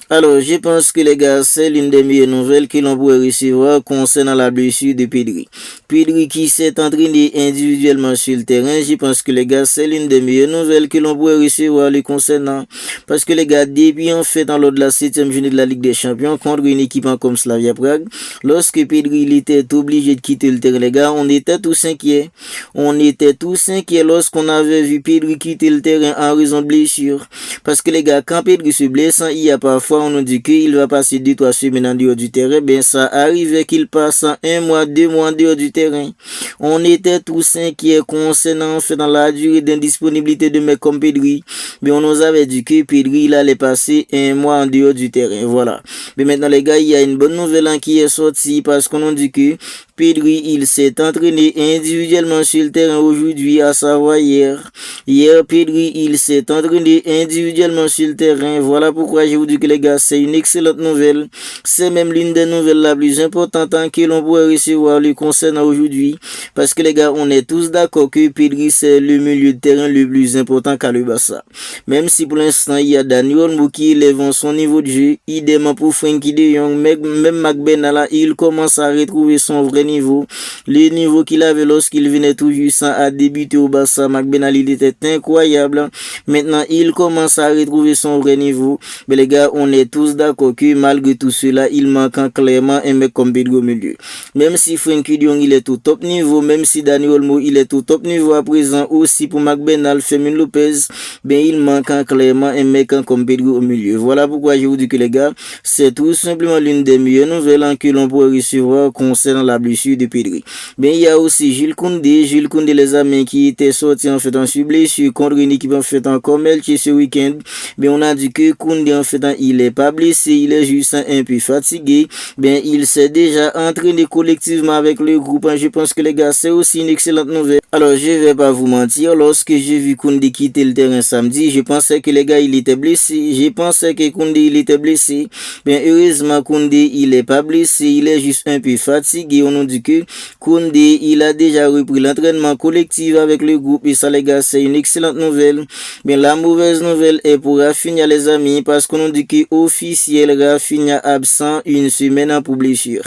Alors, je pense que les gars, c'est l'une des meilleures nouvelles que l'on pourrait recevoir concernant la blessure de Pedri. Pedri qui s'est entraîné individuellement sur le terrain, je pense que les gars, c'est l'une des meilleures nouvelles que l'on pourrait recevoir le concernant. Parce que les gars, depuis en fait dans l'ordre de la 7e journée de la Ligue des Champions contre une équipe comme Slavia Prague, lorsque Pedri il était obligé de quitter le terrain, les gars, on était tous inquiets. On était tous inquiets lorsqu'on avait vu Pedri quitter le terrain en raison de blessure. Parce que les gars, quand Pedri se blesse, il y a parfois on nous dit qu'il va passer 2-3 semaines en dehors du terrain. Ben ça arrivait qu'il passe 1 mois, 2 mois en dehors du terrain. On était tous inquiets concernant en fait dans la durée d'indisponibilité de mecs comme Pedri. Mais on nous avait dit que Pedri il allait passer 1 mois en dehors du terrain. Voilà. Mais maintenant les gars, il y a une bonne nouvelle qui est sortie parce qu'on nous dit que Pedri, il s'est entraîné individuellement sur le terrain aujourd'hui, à savoir hier. Hier, Pedri, il s'est entraîné individuellement sur le terrain. Voilà pourquoi je vous dis que les gars, c'est une excellente nouvelle. C'est même l'une des nouvelles la plus importante que l'on pourrait recevoir le concernant aujourd'hui. Parce que les gars, on est tous d'accord que Pedri, c'est le milieu de terrain le plus important qu'à le Barça. Même si pour l'instant, il y a Dani Olmo qui élève son niveau de jeu, idem pour Frenkie de Jong, même McBenala, il commence à retrouver son vrai niveau. Le niveau qu'il avait lorsqu'il venait tout juste à débuter au Barça, McBenala, il était incroyable. Maintenant, il commence à retrouver son vrai niveau. Mais les gars, on est tous d'accord que malgré tout cela, il manque clairement un mec comme Pedri au milieu. Même si Frenkie de Jong, il est au top niveau, même si Dani Olmo, il est au top niveau à présent, aussi pour McBenala, Fermin Lopez, ben il manque clairement un mec comme Pedri au milieu. Voilà pourquoi je vous dis que les gars, c'est tout simplement l'une des meilleures nouvelles que l'on pourrait recevoir concernant la blessure de Pedri. Ben il y a aussi Jules Koundé les amis qui était sorti en fait en sur blessure contre une équipe en fait en Elche ce week-end. Ben on a dit que Koundé en fait il est pas blessé, il est juste un peu fatigué. Ben il s'est déjà entraîné collectivement avec le groupe. Je pense que les gars, c'est aussi une excellente nouvelle. Alors je vais pas vous mentir, lorsque j'ai vu Koundé quitter le terrain samedi, je pensais que les gars il était blessé. Je pensais que Koundé il était blessé. Ben heureusement Koundé il est pas blessé, il est juste un peu fatigué. On nous dit que Koundé il a déjà repris l'entraînement collectif avec le groupe et ça les gars c'est une excellente nouvelle. Mais la mauvaise nouvelle est pour Rafinha les amis parce qu'on nous dit que officiel Rafinha absent une semaine pour blessure.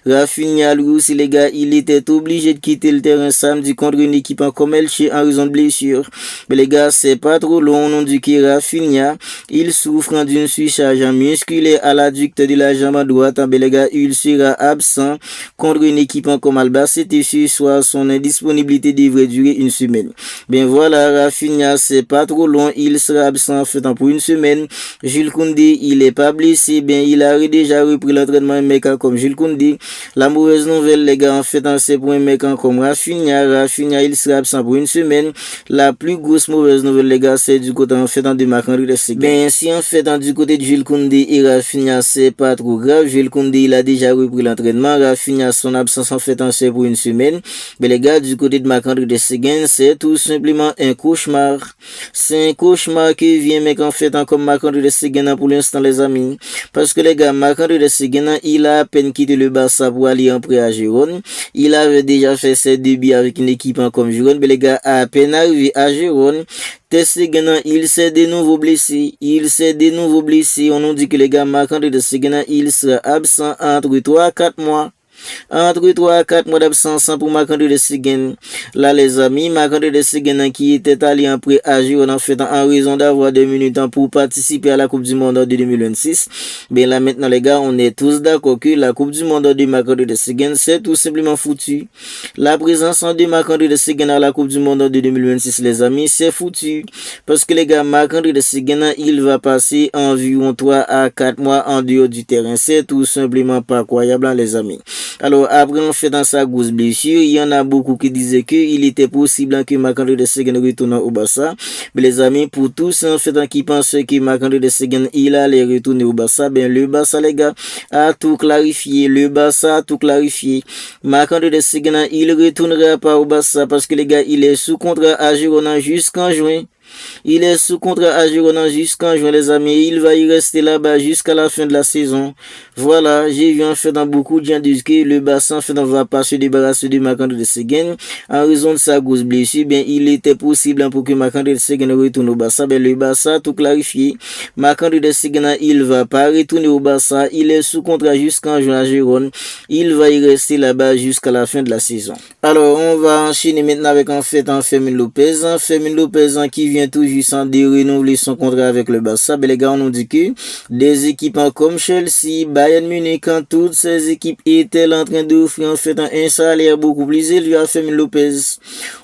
Rafinha lui aussi les gars il était obligé de quitter le terrain samedi contre une équipe comme Elche en raison de blessure. Mais les gars c'est pas trop long, on nous dit que Rafinha il souffre d'une surcharge musculaire à l'adducteur de la jambe droite. Mais les gars il sera absent contre une équipe comme Albacete ce soir. Son indisponibilité devrait durer une semaine. Ben voilà, Rafinha c'est pas trop long, il sera absent en fait pour une semaine. Jules Koundé il est pas blessé, ben il a déjà repris l'entraînement un mec comme Jules Koundé. La mauvaise nouvelle les gars en fait c'est pour un mec comme Rafinha il sera absent pour une semaine. La plus grosse mauvaise nouvelle les gars c'est du côté en fait de Marc-André Ter Stegen. Ben si en fait du côté de Jules Koundé et Rafinha c'est pas trop grave, Jules Koundé il a déjà repris l'entraînement, Rafinha son absence en fait c'est pour une semaine. Mais les gars, du côté de Marc-André Ter Stegen, c'est tout simplement un cauchemar. C'est un cauchemar qui vient mec en fait comme Marc-André Ter Stegen pour l'instant les amis. Parce que les gars, Marc-André Ter Stegen, il a à peine quitté le Barça pour aller en prêt à Gérone. Il avait déjà fait ses débuts avec une équipe comme Gérone. Mais les gars, à peine arrivé à Gérone, Ter Stegen, il s'est de nouveau blessé. On nous dit que les gars, Marc-André Ter Stegen, il sera absent entre 3 à 4 mois. Entre 3 à 4 mois d'absence pour Marc-André Ter Stegen. Là, les amis, Marc-André Ter Stegen qui était allé en prêt à Gérone en fait en raison d'avoir 2 minutes pour participer à la Coupe du Monde de 2026. Ben là, maintenant, les gars, on est tous d'accord que la Coupe du Monde de Marc-André Ter Stegen, c'est tout simplement foutu. La présence de Marc-André Ter Stegen à la Coupe du Monde de 2026, les amis, c'est foutu. Parce que les gars, Marc-André Ter Stegen, il va passer environ 3 à 4 mois en dehors du terrain. C'est tout simplement pas croyable, les amis. Alors, après, en fait, dans sa grosse blessure, il y en a beaucoup qui disaient qu'il était possible que Marc-André Ter Stegen retourne au Barça. Mais les amis, pour tous, en fait, qui pensaient que Marc-André Ter Stegen, il allait retourner au Barça, ben, le Barça, les gars, a tout clarifié. Marc-André Ter Stegen, il retournera pas au Barça parce que les gars, il est sous contrat à Girona jusqu'en juin. Il est sous contrat à Girona jusqu'en juin, les amis. Il va y rester là-bas jusqu'à la fin de la saison. Voilà, j'ai vu en fait dans beaucoup de gens dire que le Barça en fait on va pas se débarrasser de Marc-André Ter Stegen en raison de sa grosse blessure. Bien, il était possible pour que Marc-André Ter Stegen retourne au Barça. Ben, le Barça a tout clarifié. Marc-André Ter Stegen, il va pas retourner au Barça. Il est sous contrat jusqu'en juin à Girona. Il va y rester là-bas jusqu'à la fin de la saison. Alors, on va enchaîner maintenant avec en fait Fermin Lopez. Fermin Lopez qui vient tout juste de renouveler son contrat avec le Barça. Ben, les gars, on nous dit que des équipes comme Chelsea, Bayern Munich, quand toutes ces équipes étaient en train d'offrir en fait un salaire beaucoup plus élevé à Fermin Lopez.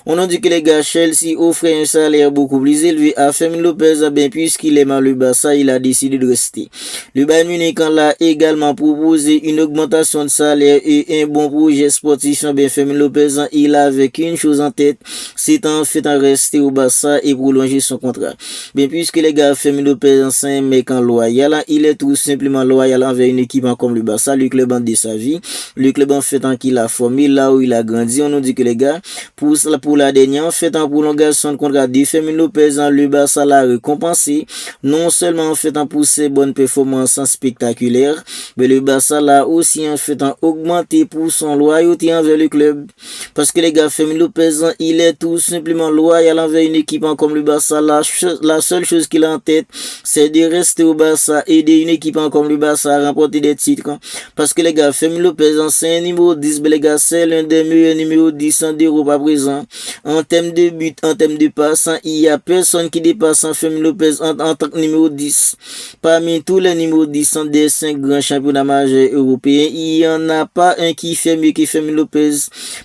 On nous dit que les gars, Chelsea offrait un salaire beaucoup plus élevé à Fermin Lopez. Ben, puisqu'il aime le Barça, il a décidé de rester. Le Bayern Munich l'a également proposé une augmentation de salaire et un bon projet sportif. Ben, Fermin Lopez, il avait qu'une chose en tête, c'est en fait en rester au Barça et prolonger son contrat. Bien, puisque les gars, Fermin Lopez, c'est un mec en loyal, il est tout simplement loyal envers une équipe comme le Barça, le club de sa vie, le club en fait en qu'il a formé, là où il a grandi. On nous dit que les gars, pour la dernière en fait en prolongation de contrat de Fermin Lopez, le Barça l'a récompensé, non seulement en fait en pour ses bonnes performances spectaculaires, mais le Barça l'a aussi en fait en augmenté pour son loyauté envers le club. Parce que les gars, Fermin Lopez, il est tout simplement loyal envers une équipe comme le Barça. La seule chose qu'il a en tête, c'est de rester au Barça, aider une équipe comme le Barça à remporter des titres. Parce que les gars, Fermin Lopez, c'est un numéro 10, les gars, c'est l'un des meilleurs numéros 10 d'Europe à présent. En termes de but, en termes de passe, il n'y a personne qui dépasse Fermin Lopez en tant que numéro 10. Parmi tous les numéros 10 des 5 grands championnats majeurs européens, il n'y en a pas un qui fait mieux que Fermin Lopez.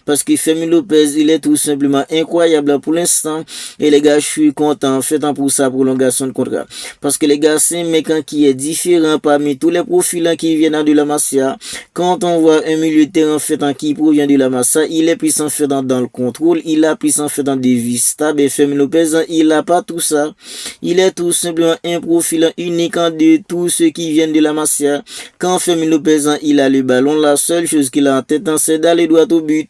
Parce que Fermin Lopez, il est tout simplement incroyable pour l'instant. Et les gars, je suis content en fait pour sa prolongation de contrat. Parce que les gars, c'est un mec qui est différent parmi tous les profils qui viennent de la Masia. Quand on voit un milieu de terrain en fait qui provient de la Masia, il est puissant en fait dans le contrôle, il a puissant en fait dans des vies stables. Et Fermin Lopez, il n'a pas tout ça. Il est tout simplement un profil unique de tous ceux qui viennent de la Masia. Quand Fermin Lopez, il a le ballon, la seule chose qu'il a en tête, c'est d'aller droit au but.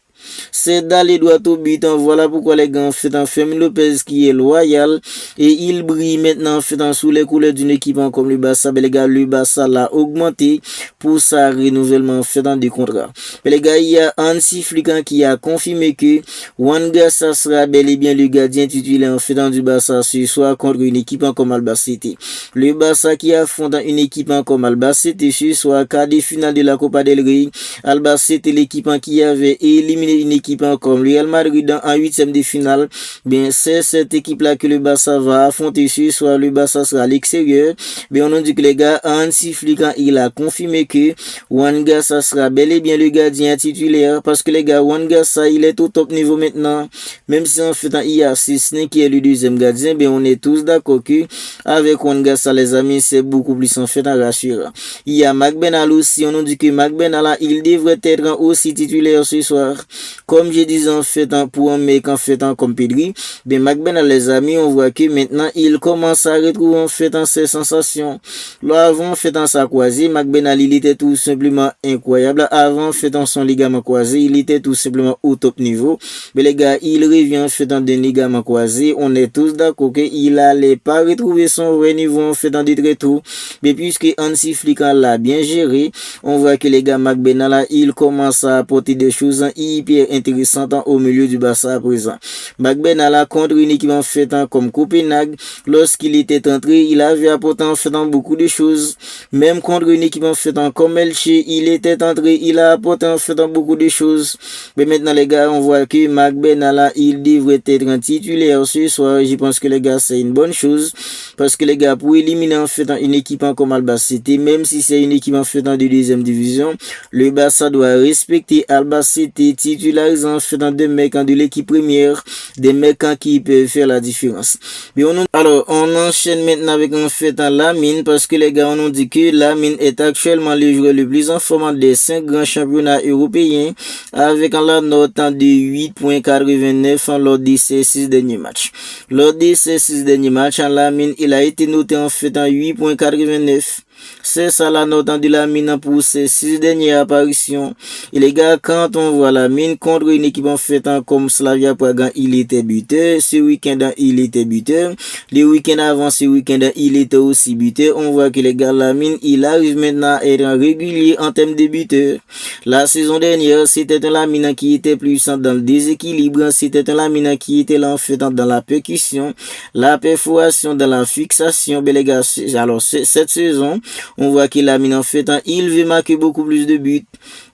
C'est d'aller droit au but. Voilà pourquoi les gars, en fait, Fermin Lopez qui est loyal et il brille maintenant en fait sous les couleurs d'une équipe comme le Barça. Mais les gars, le Barça l'a augmenté pour sa renouvellement en fait des contrats. Mais les gars, il y a Hansi Flick qui a confirmé que Juan Garcia sera bel et bien le gardien titulaire en fait du Barça ce soir contre une équipe comme Albacete. Le Barça qui affronte une équipe comme Albacete ce soir, quart de finale de la Copa del Rey. Albacete, l'équipe qui avait éliminé une équipe comme Real Madrid en 8e de finale. Bien, c'est cette équipe-là que le Barça va affronter ce soir. Le Barça sera à l'extérieur. Bien, on a dit que les gars, Hansi Flick, il a confirmé que Juan Garcia sera bel et bien le gardien titulaire. Parce que les gars, Juan Garcia, il est au top niveau maintenant. Même si en fait, il y a Cisne qui est le deuxième gardien. Bien, on est tous d'accord que avec Juan Garcia, les amis, c'est beaucoup plus en fait rassurant. Il y a Marc Bernal aussi. On a dit que Marc Bernal, il devrait être aussi titulaire ce soir. Comme je disais en fait pour un mec en fait comme Pedri, bien Marc Bernal, les amis, on voit que maintenant il commence à retrouver en fait ses sensations. Là avant en fait sa croisée, Marc Bernal, il était tout simplement incroyable. Avant en fait son ligament croisé, il était tout simplement au top niveau. Mais les gars, il revient en fait dans des ligaments croisés. On est tous d'accord qu'il allait pas retrouver son vrai niveau en fait du très tôt. Mais puisque Hansi Flick l'a bien géré, on voit que les gars Marc Bernal, il commence à apporter des choses hyper intéressantes au milieu du Barça à présent. Marc Bernal contre une équipe en fait comme Copenhague, lorsqu'il était entré, il avait apporté en fait beaucoup de choses. Même contre une équipe en fait comme Elche, il était entré, il a apporté en fait beaucoup de choses. Mais maintenant les gars, on voit que Marc Bernal, il devrait être un titulaire ce soir. Je pense que les gars, c'est une bonne chose. Parce que les gars, pour éliminer en fait une équipe comme Albacete, même si c'est une équipe en fait de deuxième division, le Barça doit respecter Albacete, titularisant en fait des mecs de l'équipe première, des mecs qui peuvent faire la différence. Mais alors, on enchaîne maintenant avec en fait Lamine, parce que les gars, on nous dit que Lamine est actuellement le joueur le plus en forme des 5 grands championnats européens, avec la note de 8.89 lors de ses 6 derniers matchs. Lors de ses 6 derniers matchs, Lamine, il a été noté en fait en 8.89. C'est ça la note de Lamine pour ses 6 dernières apparitions. Et les gars, quand on voit Lamine contre une équipe en fait comme Slavia Prague, il était buteur. Ce week-end, il était buteur. Les week-ends avant ce week-end, il était aussi buteur. On voit que les gars, Lamine, il arrive maintenant à être régulier en termes de buteur. La saison dernière, c'était un Lamine qui était puissant dans le déséquilibre. C'était un Lamine qui était là en fait dans la percussion, la perforation, dans la fixation. Ben les gars, alors cette saison, on voit que Lamine en fait, il veut marquer beaucoup plus de buts.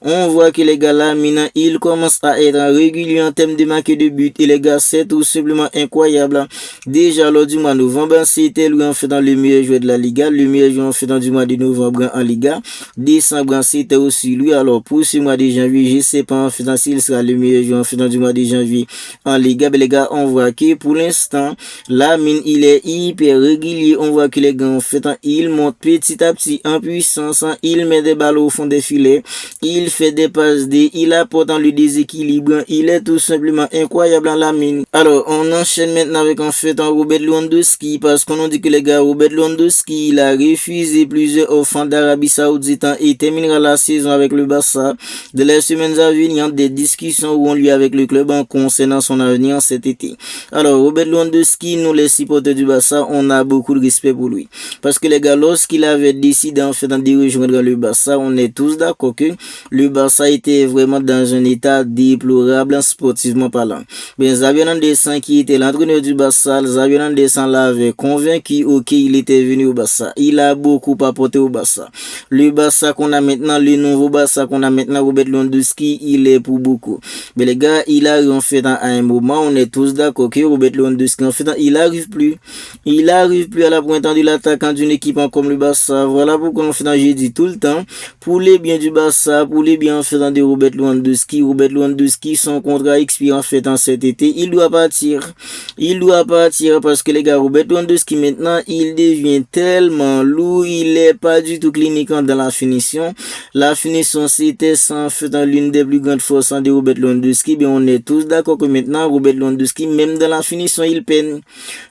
On voit que les gars, Lamine, il commence à être régulier en termes de marquer de buts. Et les gars, c'est tout simplement incroyable. Déjà, lors du mois de novembre, c'était lui en fait dans le meilleur joueur de la Liga. Le meilleur joueur en fait dans du mois de novembre en Liga. Décembre, c'était aussi lui. Alors, pour ce mois de janvier, je sais pas en fait s'il sera le meilleur joueur en fait dans du mois de janvier en Liga. Mais les gars, on voit que pour l'instant, Lamine, il est hyper régulier. On voit que les gars, en fait, il monte petit à petit en puissance. Il met des balles au fond des filets. Il fait des passes il apporte dans le déséquilibre. Il est tout simplement incroyable en Lamine. Alors, on enchaîne maintenant avec en fait un Robert Lewandowski parce qu'on a dit que les gars, Robert Lewandowski, il a refusé plusieurs offres d'Arabie Saoudite et terminera la saison avec le Barça. De les semaines à venir, des discussions auront lieu avec le club en concernant son avenir cet été. Alors, Robert Lewandowski, nous les supporters du Barça, on a beaucoup de respect pour lui. Parce que les gars, lorsqu'il avait décidé en fait de rejoindre le Barça, on est tous d'accord que le Barça était vraiment dans un état déplorable sportivement parlant. Ben, Xabi Hernandez, qui était l'entraîneur du Barça, Xabi Hernandez l'avait convaincu, ok, il était venu au Barça. Il a beaucoup apporté au Barça. Le Barça qu'on a maintenant, le nouveau Barça qu'on a maintenant, Robert Lewandowski, il est pour beaucoup. Mais les gars, il arrive en fait à un moment, on est tous d'accord que Robert Lewandowski, en fait, il arrive plus. Il arrive plus à la pointe de l'attaquant d'une équipe comme le Barça. Voilà pourquoi en fait, j'ai dit tout le temps, pour les biens du Barça, pour les biens en fait de Robert Lewandowski, son contrat expire en fait en cet été, il doit partir. Il doit partir parce que les gars, Robert Lewandowski maintenant, il devient tellement lourd, il est pas du tout cliniquant dans la finition. La finition, c'était sans fait dans l'une des plus grandes forces de Robert Lewandowski. Ben, on est tous d'accord que maintenant, Robert Lewandowski, même dans la finition, il peine.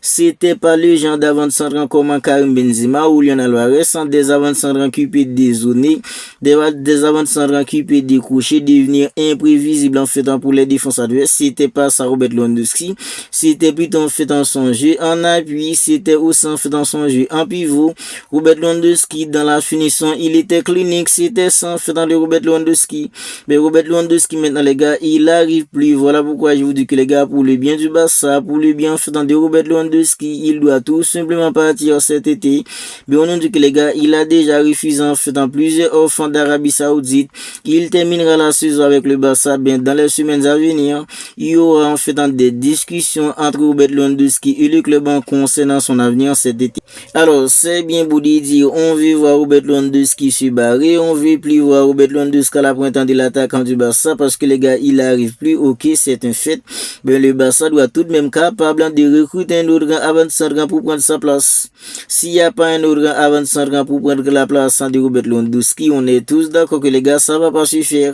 C'était pas le genre d'avant-centre comme Karim Benzema ou Lionel Alvarez, sans des avant-centres qui peuvent dézoner, des avant-centres qui peuvent décrocher, devenir imprévisible en fait pour les défenses adverses. C'était pas ça Robert Lewandowski. C'était plutôt en fait dans son jeu en appui, c'était aussi en fait dans son jeu en pivot. Robert Lewandowski dans la finition, il était clinique, c'était sans fait dans le Robert Lewandowski. Mais Robert Lewandowski maintenant les gars, il arrive plus. Voilà pourquoi je vous dis que les gars, pour le bien du Barça, pour le bien en fait dans de Robert Lewandowski, il doit tout simplement partir cet été. Mais on nous dit que les gars, il a déjà refusé en fait dans plusieurs offres d'Arabie Saoudite. Il terminera la saison avec le Barça. Bien dans les semaines à venir, il y aura en fait dans des discussions entre Robert Lewandowski et le club en concernant son avenir cet été. Alors c'est bien beau de dire, on veut voir Robert Lewandowski se barrer, on veut plus voir Robert Lewandowski à la pointe de l'attaquant du Barça parce que les gars, il arrive plus. Ok, c'est un fait. Mais le Barça doit tout de même capable de recruter un autre avant-centre pour prendre sa place. S'il n'y a pas un autre avant-centre pour prendre la place de Robert Lewandowski, on est tous d'accord que les gars, ça va pas suffire.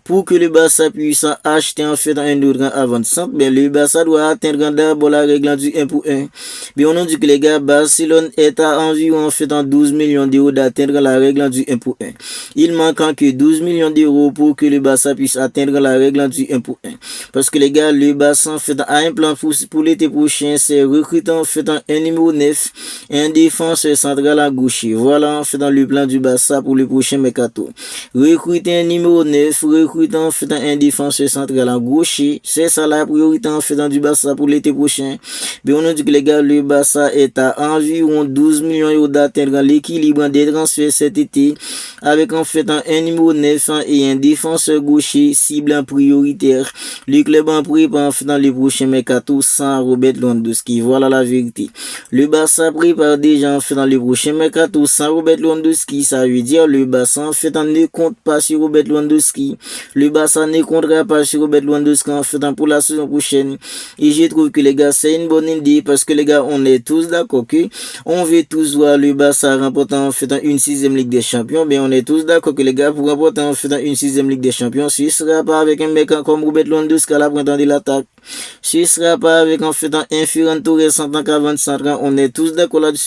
Pour que le Barça puisse acheter en fait un autre avant-centre, ben le Barça doit atteindre d'abord la règle du 1 pour 1. Mais on nous dit que les gars, Barcelone est à environ en fait 12 millions d'euros d'atteindre la règle du 1 pour 1. Il manque que 12 millions d'euros pour que le Barça puisse atteindre la règle du 1 pour 1. Parce que les gars, le Barça en fait a un plan pour l'été prochain, c'est recruter en fait un numéro 9, un défenseur central à gauche. Voilà en fait dans le plan du Barça pour le prochain mercato. Recruter un numéro 9, recruter en fait un défenseur central à gauche, c'est ça la priorité en fait dans du Barça pour l'été prochain. Mais on nous dit que les gars, le Barça est à environ 12 millions d'euros d'atteindre l'équilibre des transferts cet été avec en fait un numéro 9 et un défenseur gaucher cible en prioritaire. Le club en prépare en fait dans les prochains mercato sans Robert Lewandowski. Voilà la vérité. Le Barça prépare déjà en fait dans les prochains mercato sans Robert Lewandowski. Ça veut dire le Barça en fait ne compte pas sur Robert Lewandowski. Le Barça ne comptera pas sur Robert Lewandowski en fait pour la saison prochaine. Et je trouve que les gars, c'est une bonne idée parce que les gars, on est tous d'accord que on veut tous voir le Barça remporter en fait une 6e Ligue des Champions. Mais on est tous d'accord que les gars, pour remporter en fait une 6e Ligue des Champions, ce sera pas avec un mec comme Robert Lewandowski à la pointe de l'attaque. Ce sera pas avec en fait un Ferran Torres en tant qu'avant-centre. On est tous d'accord là-dessus.